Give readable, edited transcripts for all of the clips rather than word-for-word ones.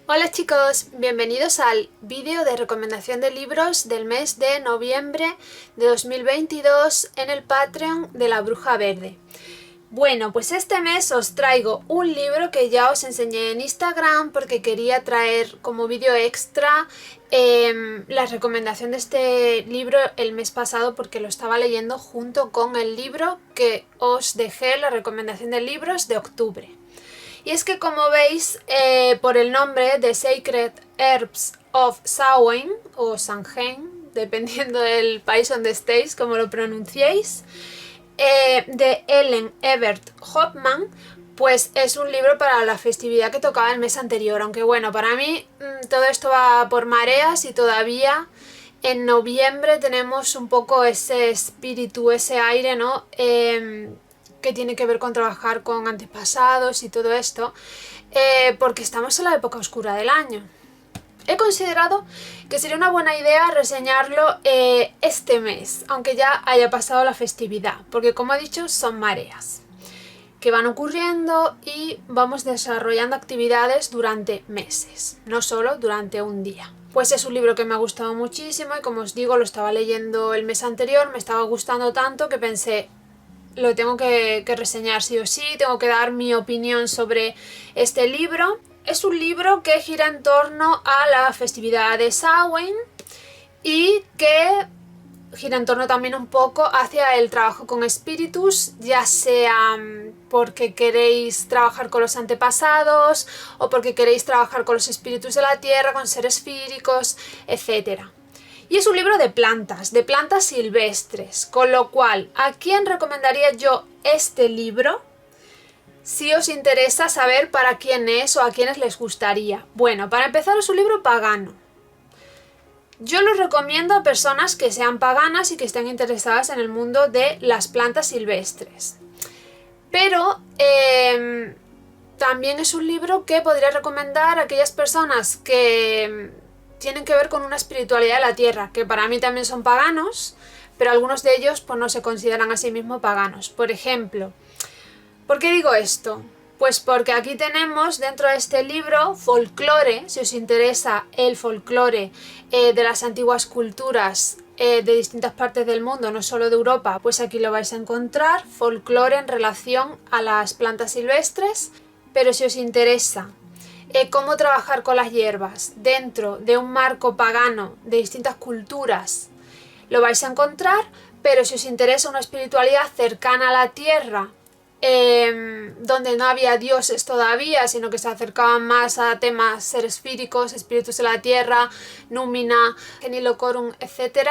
Hola chicos, bienvenidos al vídeo de recomendación de libros del mes de noviembre de 2022 en el Patreon de la Bruja Verde. Bueno, pues este mes os traigo un libro que ya os enseñé en Instagram porque quería traer como vídeo extra la recomendación de este libro el mes pasado porque lo estaba leyendo junto con el libro que os dejé, la recomendación de libros de octubre. Y es que como veis por el nombre The Sacred Herbs of Samhain o Samhain, dependiendo del país donde estéis, como lo pronunciéis, de Ellen Ebert Hoffman, pues es un libro para la festividad que tocaba el mes anterior. Aunque bueno, para mí todo esto va por mareas y todavía en noviembre tenemos un poco ese espíritu, ese aire, ¿no? Que tiene que ver con trabajar con antepasados y todo esto, porque estamos en la época oscura del año. He considerado que sería una buena idea reseñarlo este mes, aunque ya haya pasado la festividad, porque como he dicho son mareas que van ocurriendo y vamos desarrollando actividades durante meses, no solo durante un día. Pues es un libro que me ha gustado muchísimo y como os digo lo estaba leyendo el mes anterior, me estaba gustando tanto que pensé lo tengo que reseñar sí o sí, tengo que dar mi opinión sobre este libro. Es un libro que gira en torno a la festividad de Samhain y que gira en torno también un poco hacia el trabajo con espíritus, ya sea porque queréis trabajar con los antepasados o porque queréis trabajar con los espíritus de la tierra, con seres fíricos, etc. Y es un libro de plantas silvestres, con lo cual, ¿a quién recomendaría yo este libro? Si os interesa saber para quién es o a quiénes les gustaría. Bueno, para empezar es un libro pagano. Yo lo recomiendo a personas que sean paganas y que estén interesadas en el mundo de las plantas silvestres. Pero también es un libro que podría recomendar a aquellas personas que tienen que ver con una espiritualidad de la tierra, que para mí también son paganos, pero algunos de ellos pues no se consideran a sí mismos paganos. Por ejemplo, ¿por qué digo esto? Pues porque aquí tenemos dentro de este libro folclore, si os interesa el folclore de las antiguas culturas de distintas partes del mundo, no solo de Europa, pues aquí lo vais a encontrar, folclore en relación a las plantas silvestres, pero si os interesa cómo trabajar con las hierbas dentro de un marco pagano de distintas culturas, lo vais a encontrar, pero si os interesa una espiritualidad cercana a la tierra, donde no había dioses todavía, sino que se acercaban más a temas seres fíricos, espíritus de la tierra, Númina, Genilocorum, etc.,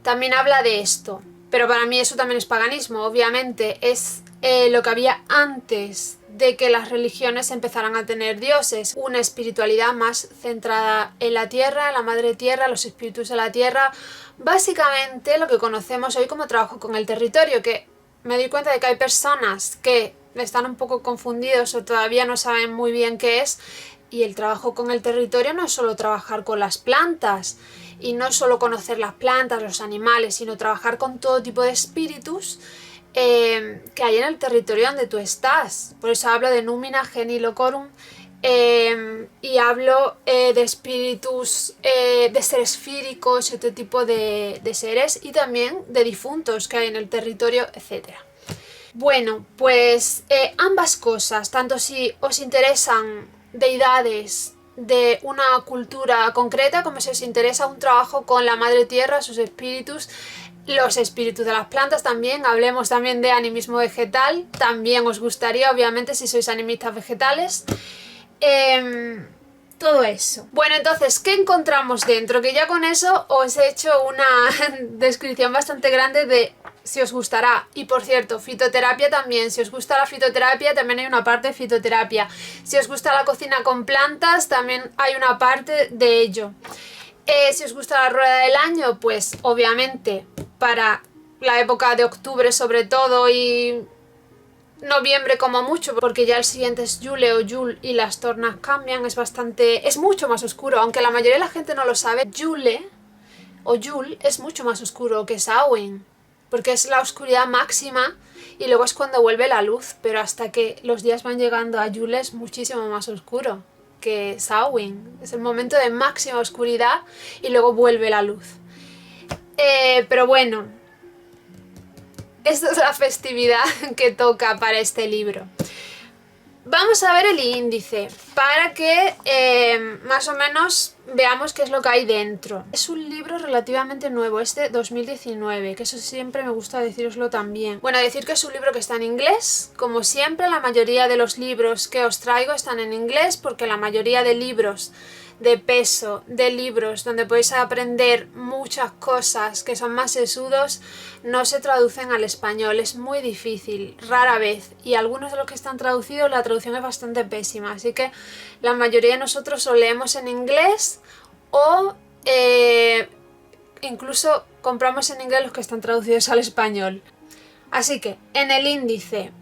también habla de esto. Pero para mí eso también es paganismo, obviamente, es lo que había antes de que las religiones empezaran a tener dioses, una espiritualidad más centrada en la tierra, en la madre tierra, los espíritus de la tierra, básicamente lo que conocemos hoy como trabajo con el territorio, que me doy cuenta de que hay personas que están un poco confundidos o todavía no saben muy bien qué es, y el trabajo con el territorio no es solo trabajar con las plantas y no es solo conocer las plantas, los animales, sino trabajar con todo tipo de espíritus que hay en el territorio donde tú estás. Por eso hablo de Númina, Genilocorum, y hablo de espíritus, de seres fíricos y otro tipo de seres, y también de difuntos que hay en el territorio, etc. Bueno, pues ambas cosas, tanto si os interesan deidades de una cultura concreta como si os interesa un trabajo con la madre tierra, sus espíritus, los espíritus de las plantas también, hablemos también de animismo vegetal, también os gustaría, obviamente, si sois animistas vegetales. Todo eso. Bueno, entonces, ¿qué encontramos dentro? Que ya con eso os he hecho una descripción bastante grande de si os gustará. Y por cierto, fitoterapia también. Si os gusta la fitoterapia, también hay una parte de fitoterapia. Si os gusta la cocina con plantas, también hay una parte de ello. Si os gusta la rueda del año, pues obviamente para la época de octubre sobre todo y noviembre como mucho, porque ya el siguiente es Yule o Yul y las tornas cambian, es mucho más oscuro, aunque la mayoría de la gente no lo sabe. Yule o Yul es mucho más oscuro que Samhain, porque es la oscuridad máxima y luego es cuando vuelve la luz, pero hasta que los días van llegando a Yule es muchísimo más oscuro. que Samhain. Es el momento de máxima oscuridad y luego vuelve la luz. Pero bueno, esta es la festividad que toca para este libro. Vamos a ver el índice para que más o menos veamos qué es lo que hay dentro. Es un libro relativamente nuevo, es de 2019, que eso siempre me gusta deciroslo también. Bueno, decir que es un libro que está en inglés. Como siempre, la mayoría de los libros que os traigo están en inglés, porque la mayoría de libros de peso, de libros donde podéis aprender muchas cosas que son más sesudos, no se traducen al español. Es muy difícil, rara vez, y algunos de los que están traducidos la traducción es bastante pésima, así que la mayoría de nosotros o leemos en inglés o incluso compramos en inglés los que están traducidos al español. Así que en el índice,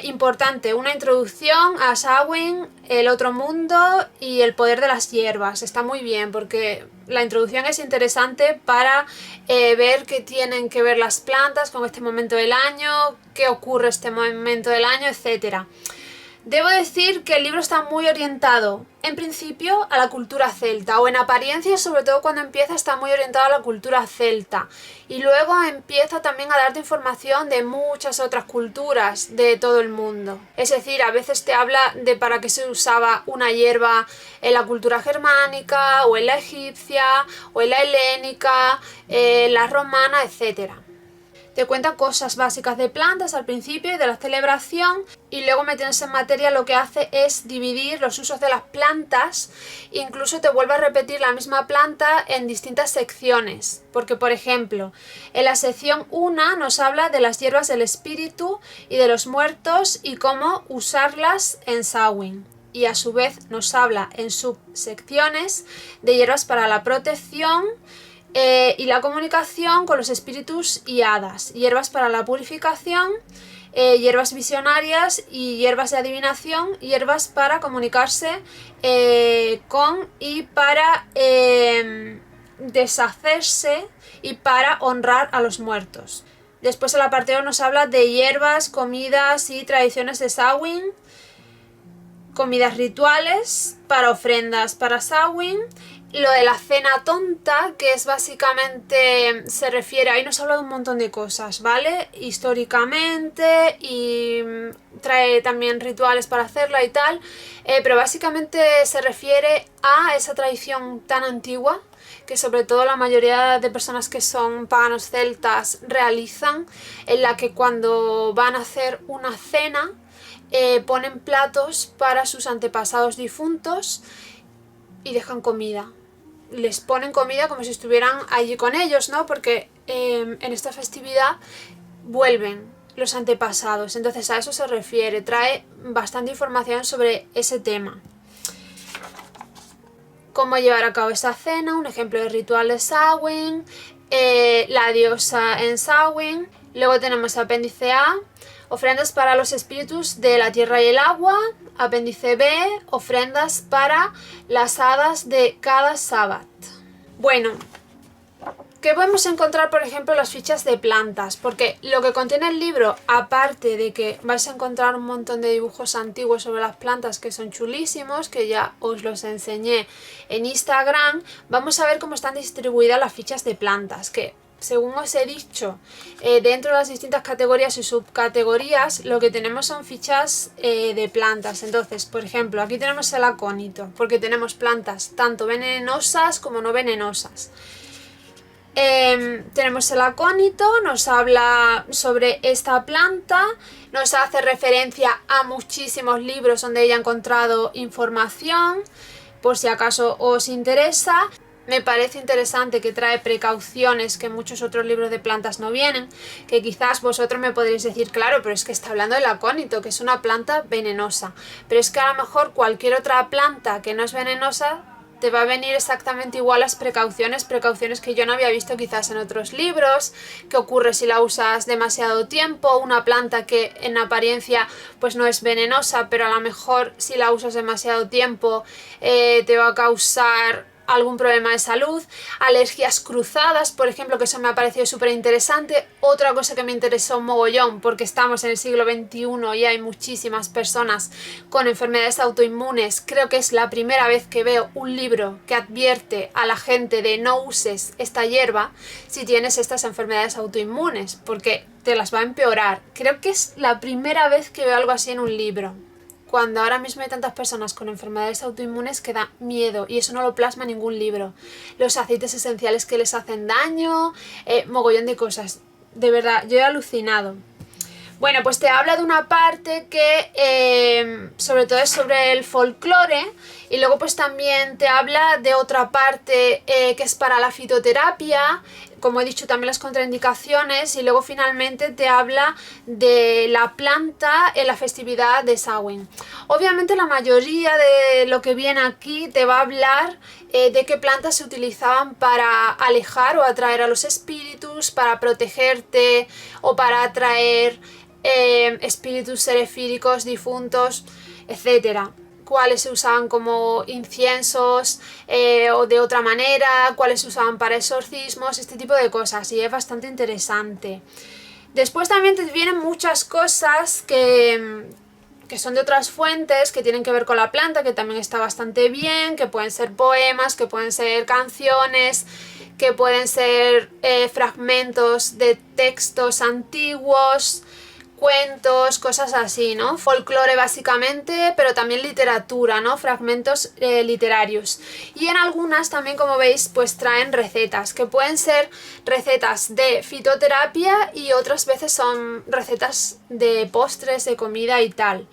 importante, una introducción a Samhain, el otro mundo y el poder de las hierbas. Está muy bien porque la introducción es interesante para ver qué tienen que ver las plantas con este momento del año, qué ocurre este momento del año, etc. Debo decir que el libro está muy orientado, en principio, a la cultura celta, o en apariencia, sobre todo cuando empieza, está muy orientado a la cultura celta. Y luego empieza también a darte información de muchas otras culturas de todo el mundo. Es decir, a veces te habla de para qué se usaba una hierba en la cultura germánica, o en la egipcia, o en la helénica, la romana, etc. Te cuenta cosas básicas de plantas al principio y de la celebración, y luego metiéndose en materia lo que hace es dividir los usos de las plantas. Incluso te vuelve a repetir la misma planta en distintas secciones, porque por ejemplo en la sección 1 nos habla de las hierbas del espíritu y de los muertos y cómo usarlas en Samhain. Y a su vez nos habla en subsecciones de hierbas para la protección y la comunicación con los espíritus y hadas, hierbas para la purificación, hierbas visionarias y hierbas de adivinación, hierbas para comunicarse con y para deshacerse y para honrar a los muertos. Después el apartado nos habla de hierbas, comidas y tradiciones de Samhain, comidas rituales para ofrendas para Samhain. Lo de la cena tonta, que es básicamente, se refiere, ahí nos habla de un montón de cosas, ¿vale? Históricamente, y trae también rituales para hacerla y tal, pero básicamente se refiere a esa tradición tan antigua que sobre todo la mayoría de personas que son paganos celtas realizan, en la que cuando van a hacer una cena ponen platos para sus antepasados difuntos y dejan comida. Les ponen comida como si estuvieran allí con ellos, ¿no? Porque en esta festividad vuelven los antepasados. Entonces a eso se refiere. Trae bastante información sobre ese tema. Cómo llevar a cabo esa cena, un ejemplo de ritual de Samhain, la diosa en Samhain. Luego tenemos apéndice A, ofrendas para los espíritus de la tierra y el agua. Apéndice B, ofrendas para las hadas de cada sábado. Bueno, ¿qué podemos encontrar, por ejemplo, en las fichas de plantas? Porque lo que contiene el libro, aparte de que vais a encontrar un montón de dibujos antiguos sobre las plantas que son chulísimos, que ya os los enseñé en Instagram, vamos a ver cómo están distribuidas las fichas de plantas, que según os he dicho, dentro de las distintas categorías y subcategorías, lo que tenemos son fichas de plantas. Entonces, por ejemplo, aquí tenemos el acónito, porque tenemos plantas tanto venenosas como no venenosas. Tenemos el acónito, nos habla sobre esta planta, nos hace referencia a muchísimos libros donde ella ha encontrado información, por si acaso os interesa. Me parece interesante que trae precauciones que muchos otros libros de plantas no vienen, que quizás vosotros me podréis decir, claro, pero es que está hablando del acónito, que es una planta venenosa. Pero es que a lo mejor cualquier otra planta que no es venenosa te va a venir exactamente igual las precauciones que yo no había visto quizás en otros libros. ¿Qué ocurre si la usas demasiado tiempo? Una planta que en apariencia pues no es venenosa, pero a lo mejor si la usas demasiado tiempo te va a causar algún problema de salud, alergias cruzadas, por ejemplo, que eso me ha parecido súper interesante. Otra cosa que me interesó un mogollón, porque estamos en el siglo XXI y hay muchísimas personas con enfermedades autoinmunes. Creo que es la primera vez que veo un libro que advierte a la gente de no uses esta hierba si tienes estas enfermedades autoinmunes, porque te las va a empeorar. Creo que es la primera vez que veo algo así en un libro, cuando ahora mismo hay tantas personas con enfermedades autoinmunes que da miedo, y eso no lo plasma ningún libro. Los aceites esenciales que les hacen daño, mogollón de cosas. De verdad, yo he alucinado. Bueno, pues te habla de una parte que sobre todo es sobre el folclore, y luego pues también te habla de otra parte que es para la fitoterapia, como he dicho también las contraindicaciones, y luego finalmente te habla de la planta en la festividad de Samhain. Obviamente la mayoría de lo que viene aquí te va a hablar de qué plantas se utilizaban para alejar o atraer a los espíritus, para protegerte o para atraer espíritus serefíricos, difuntos, etcétera. Cuáles se usaban como inciensos o de otra manera, cuáles se usaban para exorcismos, este tipo de cosas, y es bastante interesante. Después también te vienen muchas cosas que son de otras fuentes, que tienen que ver con la planta, que también está bastante bien, que pueden ser poemas, que pueden ser canciones, que pueden ser fragmentos de textos antiguos, cuentos, cosas así, ¿no? Folclore básicamente, pero también literatura, ¿no? Fragmentos literarios. Y en algunas también, como veis, pues traen recetas, que pueden ser recetas de fitoterapia y otras veces son recetas de postres, de comida y tal.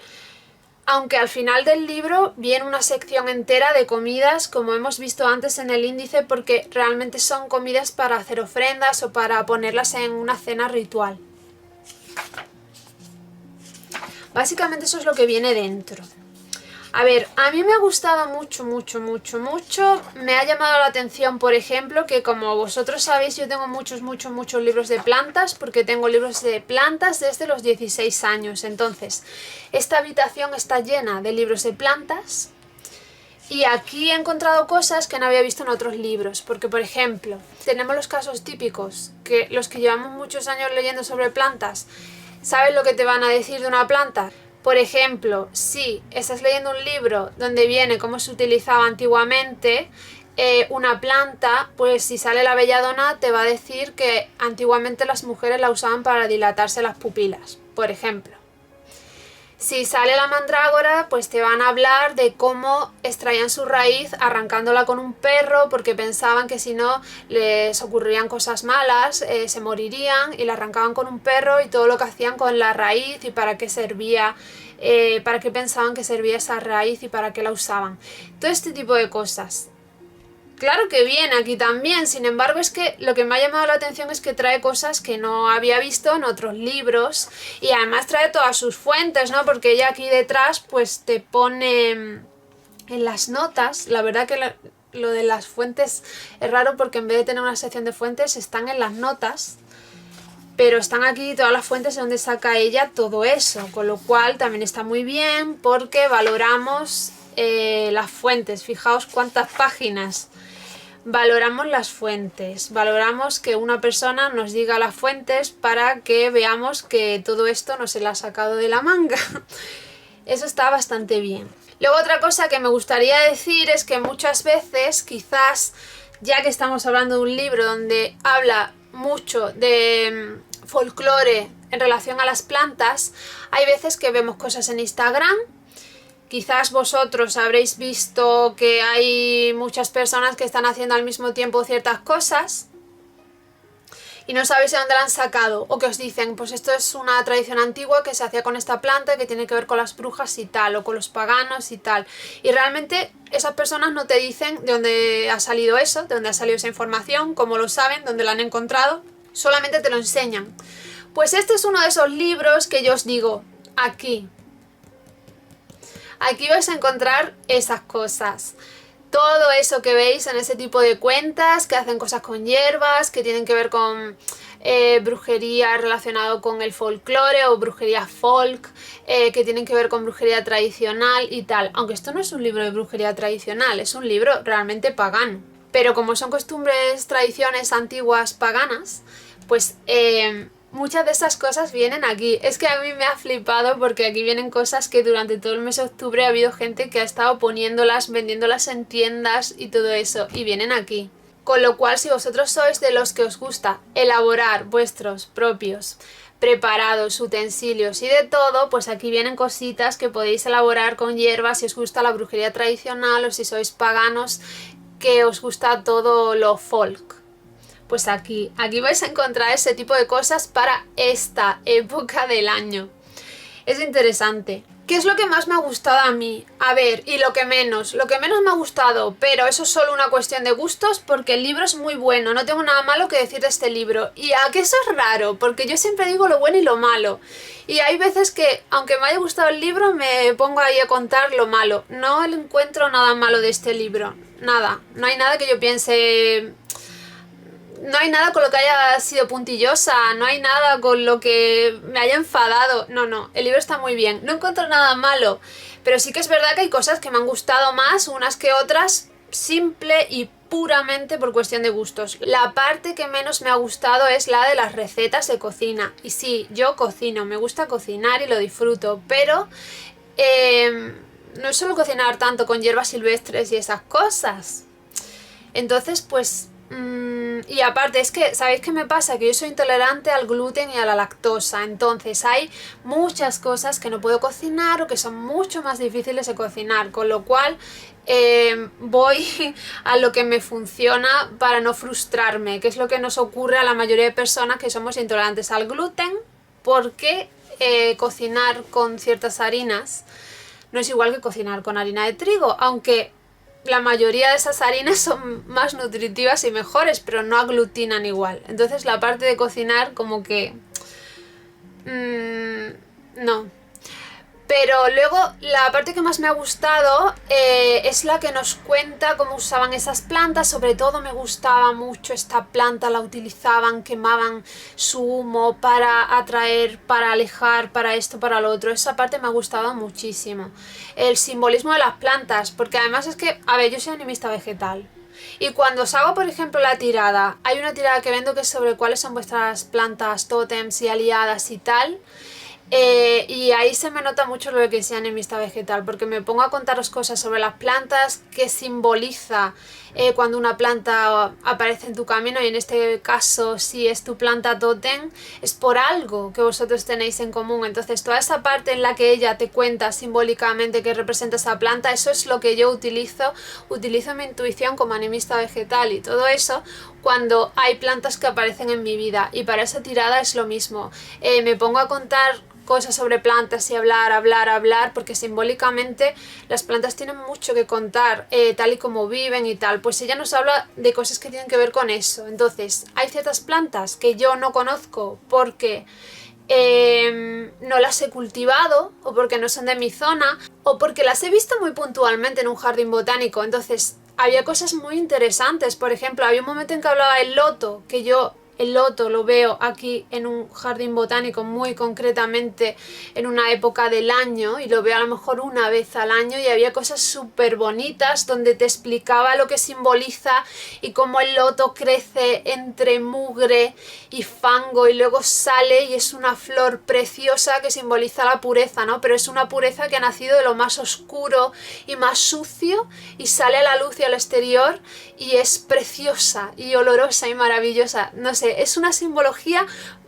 Aunque al final del libro viene una sección entera de comidas, como hemos visto antes en el índice, porque realmente son comidas para hacer ofrendas o para ponerlas en una cena ritual. Básicamente eso es lo que viene dentro. A ver, a mí me ha gustado mucho. Me ha llamado la atención, por ejemplo, que como vosotros sabéis, yo tengo muchos libros de plantas, porque tengo libros de plantas desde los 16 años. Entonces, esta habitación está llena de libros de plantas. Y aquí he encontrado cosas que no había visto en otros libros, porque por ejemplo, tenemos los casos típicos, que los que llevamos muchos años leyendo sobre plantas, ¿sabes lo que te van a decir de una planta? Por ejemplo, si estás leyendo un libro donde viene cómo se utilizaba antiguamente una planta, pues si sale la belladona te va a decir que antiguamente las mujeres la usaban para dilatarse las pupilas, por ejemplo. Si sale la mandrágora, pues te van a hablar de cómo extraían su raíz arrancándola con un perro, porque pensaban que si no les ocurrirían cosas malas, se morirían, y la arrancaban con un perro, y todo lo que hacían con la raíz y para qué servía, para qué pensaban que servía esa raíz y para qué la usaban. Todo este tipo de cosas. Claro que viene aquí también, sin embargo es que lo que me ha llamado la atención es que trae cosas que no había visto en otros libros, y además trae todas sus fuentes, ¿no? Porque ella aquí detrás pues te pone en las notas. La verdad que lo de las fuentes es raro, porque en vez de tener una sección de fuentes están en las notas, pero están aquí todas las fuentes de donde saca ella todo eso, con lo cual también está muy bien, porque valoramos las fuentes. Fijaos cuántas páginas. Valoramos las fuentes, valoramos que una persona nos diga las fuentes para que veamos que todo esto no se lo ha sacado de la manga. Eso está bastante bien. Luego otra cosa que me gustaría decir es que muchas veces, quizás ya que estamos hablando de un libro donde habla mucho de folclore en relación a las plantas, hay veces que vemos cosas en Instagram. Quizás vosotros habréis visto que hay muchas personas que están haciendo al mismo tiempo ciertas cosas y no sabéis de dónde la han sacado, o que os dicen, pues esto es una tradición antigua que se hacía con esta planta, que tiene que ver con las brujas y tal, o con los paganos y tal. Y realmente esas personas no te dicen de dónde ha salido eso, de dónde ha salido esa información, cómo lo saben, dónde la han encontrado, solamente te lo enseñan. Pues este es uno de esos libros que yo os digo, aquí vais a encontrar esas cosas. Todo eso que veis en ese tipo de cuentas, que hacen cosas con hierbas, que tienen que ver con brujería relacionado con el folclore o brujería folk, que tienen que ver con brujería tradicional y tal. Aunque esto no es un libro de brujería tradicional, es un libro realmente pagano. Pero como son costumbres, tradiciones antiguas paganas, pues muchas de esas cosas vienen aquí. Es que a mí me ha flipado porque aquí vienen cosas que durante todo el mes de octubre ha habido gente que ha estado poniéndolas, vendiéndolas en tiendas y todo eso, y vienen aquí. Con lo cual, si vosotros sois de los que os gusta elaborar vuestros propios preparados, utensilios y de todo, pues aquí vienen cositas que podéis elaborar con hierbas si os gusta la brujería tradicional o si sois paganos que os gusta todo lo folk. Pues aquí vais a encontrar ese tipo de cosas para esta época del año. Es interesante. ¿Qué es lo que más me ha gustado a mí? A ver, y lo que menos me ha gustado, pero eso es solo una cuestión de gustos porque el libro es muy bueno, no tengo nada malo que decir de este libro. Y a que eso es raro, porque yo siempre digo lo bueno y lo malo. Y hay veces que, aunque me haya gustado el libro, me pongo ahí a contar lo malo. No encuentro nada malo de este libro, nada. No hay nada que yo piense... No hay nada con lo que haya sido puntillosa, no hay nada con lo que me haya enfadado. No, el libro está muy bien. No encuentro nada malo, pero sí que es verdad que hay cosas que me han gustado más, unas que otras, simple y puramente por cuestión de gustos. La parte que menos me ha gustado es la de las recetas de cocina. Y sí, yo cocino, me gusta cocinar y lo disfruto, pero no suelo cocinar tanto con hierbas silvestres y esas cosas. Entonces, pues... y aparte es que, ¿sabéis qué me pasa? Que yo soy intolerante al gluten y a la lactosa, entonces hay muchas cosas que no puedo cocinar o que son mucho más difíciles de cocinar, con lo cual voy a lo que me funciona para no frustrarme, que es lo que nos ocurre a la mayoría de personas que somos intolerantes al gluten, porque cocinar con ciertas harinas no es igual que cocinar con harina de trigo, aunque... La mayoría de esas harinas son más nutritivas y mejores, pero no aglutinan igual. Entonces la parte de cocinar como que... no. Pero luego la parte que más me ha gustado es la que nos cuenta cómo usaban esas plantas. Sobre todo me gustaba mucho esta planta, la utilizaban, quemaban su humo para atraer, para alejar, para esto, para lo otro. Esa parte me ha gustado muchísimo. El simbolismo de las plantas, porque además es que, a ver, yo soy animista vegetal. Y cuando os hago, por ejemplo, la tirada, hay una tirada que vendo que es sobre cuáles son vuestras plantas, tótems y aliadas y tal... y ahí se me nota mucho lo de que sea animista vegetal, porque me pongo a contaros cosas sobre las plantas, que simboliza cuando una planta aparece en tu camino, y en este caso si es tu planta tótem, es por algo que vosotros tenéis en común. Entonces toda esa parte en la que ella te cuenta simbólicamente qué representa esa planta, eso es lo que yo utilizo mi intuición como animista vegetal y todo eso cuando hay plantas que aparecen en mi vida, y para esa tirada es lo mismo. Me pongo a contar cosas sobre plantas y hablar, porque simbólicamente las plantas tienen mucho que contar, tal y como viven y tal. Pues ella nos habla de cosas que tienen que ver con eso. Entonces, hay ciertas plantas que yo no conozco porque no las he cultivado, o porque no son de mi zona, o porque las he visto muy puntualmente en un jardín botánico. Entonces, había cosas muy interesantes. Por ejemplo, había un momento en que hablaba del loto, que yo... El loto lo veo aquí en un jardín botánico, muy concretamente en una época del año, y lo veo a lo mejor una vez al año, y había cosas súper bonitas donde te explicaba lo que simboliza y cómo el loto crece entre mugre y fango y luego sale y es una flor preciosa que simboliza la pureza, ¿no? Pero es una pureza que ha nacido de lo más oscuro y más sucio y sale a la luz y al exterior y es preciosa y olorosa y maravillosa. No sé, es una simbología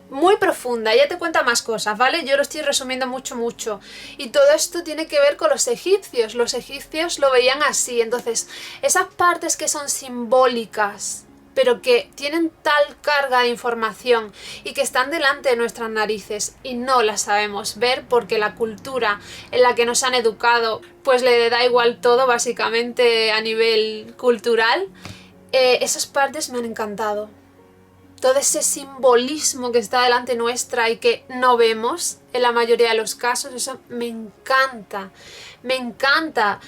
muy profunda. Ya te cuenta más cosas, ¿vale? Yo lo estoy resumiendo mucho. Y todo esto tiene que ver con los egipcios. Los egipcios lo veían así. Entonces, esas partes que son simbólicas, pero que tienen tal carga de información y que están delante de nuestras narices y no las sabemos ver porque la cultura en la que nos han educado pues le da igual todo, básicamente a nivel cultural, esas partes me han encantado. Todo ese simbolismo que está delante nuestra y que no vemos en la mayoría de los casos, eso me encanta, me encanta.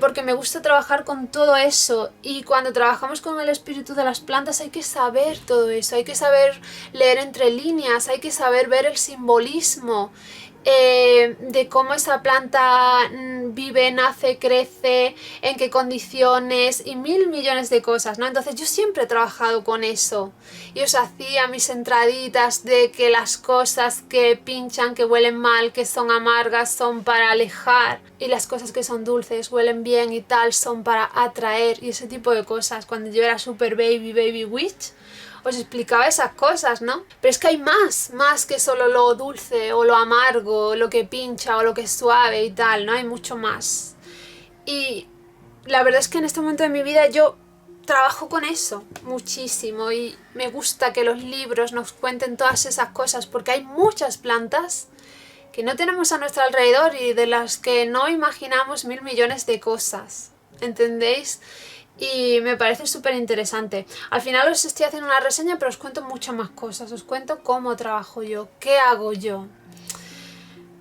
porque me gusta trabajar con todo eso, y cuando trabajamos con el espíritu de las plantas hay que saber todo eso, hay que saber leer entre líneas, hay que saber ver el simbolismo de cómo esa planta vive, nace, crece, en qué condiciones y mil millones de cosas, ¿no? Entonces yo siempre he trabajado con eso y os hacía mis entraditas de que las cosas que pinchan, que huelen mal, que son amargas, son para alejar, y las cosas que son dulces, huelen bien y tal, son para atraer, y ese tipo de cosas. Cuando yo era super baby witch os explicaba esas cosas, ¿no? Pero es que hay más que solo lo dulce o lo amargo, lo que pincha o lo que es suave y tal, ¿no? Hay mucho más. Y la verdad es que en este momento de mi vida yo trabajo con eso muchísimo, y me gusta que los libros nos cuenten todas esas cosas, porque hay muchas plantas que no tenemos a nuestro alrededor y de las que no imaginamos mil millones de cosas, ¿entendéis? Y me parece súper interesante. Al final os estoy haciendo una reseña, pero os cuento muchas más cosas. Os cuento cómo trabajo yo, qué hago yo.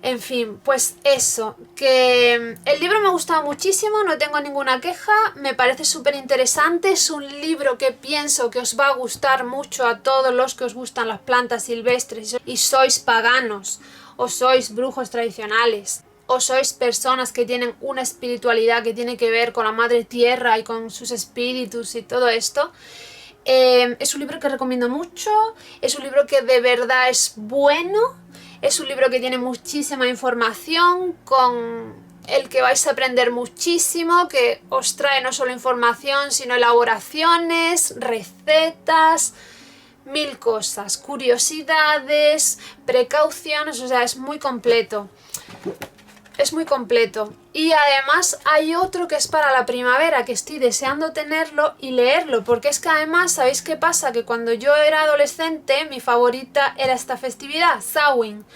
En fin, pues eso, que el libro me ha gustado muchísimo, no tengo ninguna queja, me parece súper interesante, es un libro que pienso que os va a gustar mucho a todos los que os gustan las plantas silvestres y sois paganos o sois brujos tradicionales, o sois personas que tienen una espiritualidad que tiene que ver con la madre tierra y con sus espíritus y todo esto. Es un libro que recomiendo mucho, es un libro que de verdad es bueno, es un libro que tiene muchísima información, con el que vais a aprender muchísimo, que os trae no solo información, sino elaboraciones, recetas, mil cosas, curiosidades, precauciones, o sea, es muy completo. Es muy completo. Y además hay otro que es para la primavera, que estoy deseando tenerlo y leerlo, porque es que además, ¿sabéis qué pasa? Que cuando yo era adolescente, mi favorita era esta festividad, Samhain.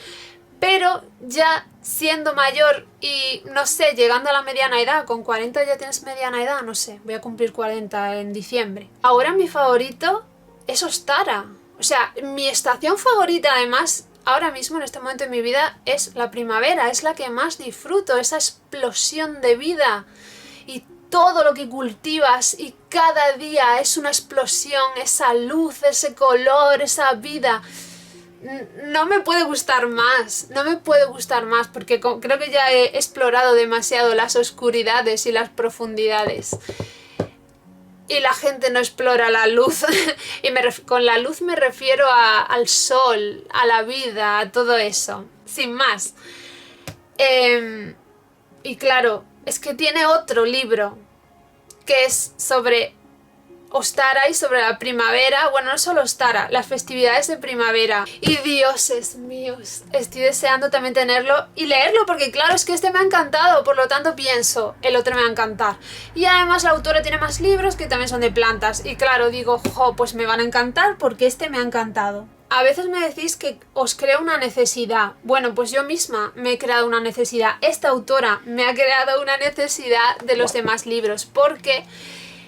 Pero ya siendo mayor y, no sé, llegando a la mediana edad, con 40 ya tienes mediana edad, no sé, voy a cumplir 40 en diciembre. Ahora mi favorito es Ostara. O sea, mi estación favorita además ahora mismo, en este momento de mi vida, es la primavera, es la que más disfruto, esa explosión de vida y todo lo que cultivas, y cada día es una explosión, esa luz, ese color, esa vida. No me puede gustar más, no me puede gustar más, porque creo que ya he explorado demasiado las oscuridades y las profundidades. Y la gente no explora la luz. Y con la luz me refiero al sol, a la vida, a todo eso. Sin más. Y claro, es que tiene otro libro que es sobre Ostara y sobre la primavera. Bueno, no solo Ostara, las festividades de primavera. Y dioses míos, estoy deseando también tenerlo y leerlo, porque claro, es que este me ha encantado, por lo tanto pienso, el otro me va a encantar. Y además la autora tiene más libros que también son de plantas, y claro, digo, jo, pues me van a encantar porque este me ha encantado. A veces me decís que os creo una necesidad. Bueno, pues yo misma me he creado una necesidad. Esta autora me ha creado una necesidad de los demás libros, porque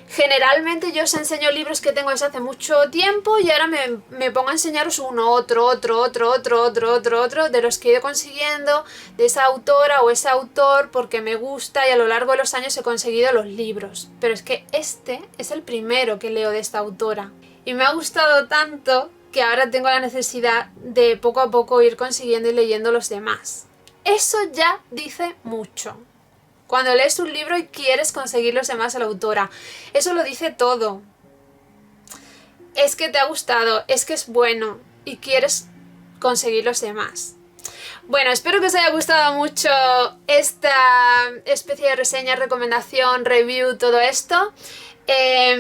generalmente yo os enseño libros que tengo desde hace mucho tiempo, y ahora me pongo a enseñaros otro de los que he ido consiguiendo de esa autora o ese autor, porque me gusta, y a lo largo de los años he conseguido los libros. Pero es que este es el primero que leo de esta autora y me ha gustado tanto que ahora tengo la necesidad de poco a poco ir consiguiendo y leyendo los demás. Eso ya dice mucho. Cuando lees un libro y quieres conseguir los demás a la autora, eso lo dice todo. Es que te ha gustado, es que es bueno y quieres conseguir los demás. Bueno, espero que os haya gustado mucho esta especie de reseña, recomendación, review, todo esto.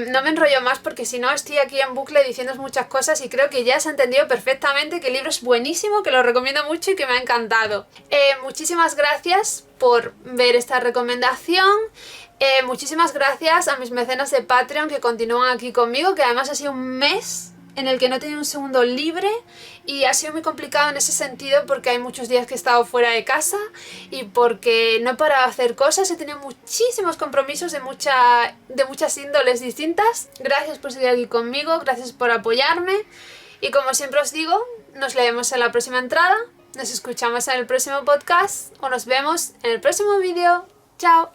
No me enrollo más, porque si no estoy aquí en bucle diciéndoos muchas cosas, y creo que ya se ha entendido perfectamente que el libro es buenísimo, que lo recomiendo mucho y que me ha encantado. Muchísimas gracias por ver esta recomendación. Muchísimas gracias a mis mecenas de Patreon que continúan aquí conmigo, que además ha sido un mes en el que no he tenido un segundo libre, y ha sido muy complicado en ese sentido, porque hay muchos días que he estado fuera de casa y porque no he parado de hacer cosas. He tenido muchísimos compromisos de muchas índoles distintas. Gracias por seguir aquí conmigo, gracias por apoyarme, y como siempre os digo, nos leemos en la próxima entrada, nos escuchamos en el próximo podcast o nos vemos en el próximo vídeo. ¡Chao!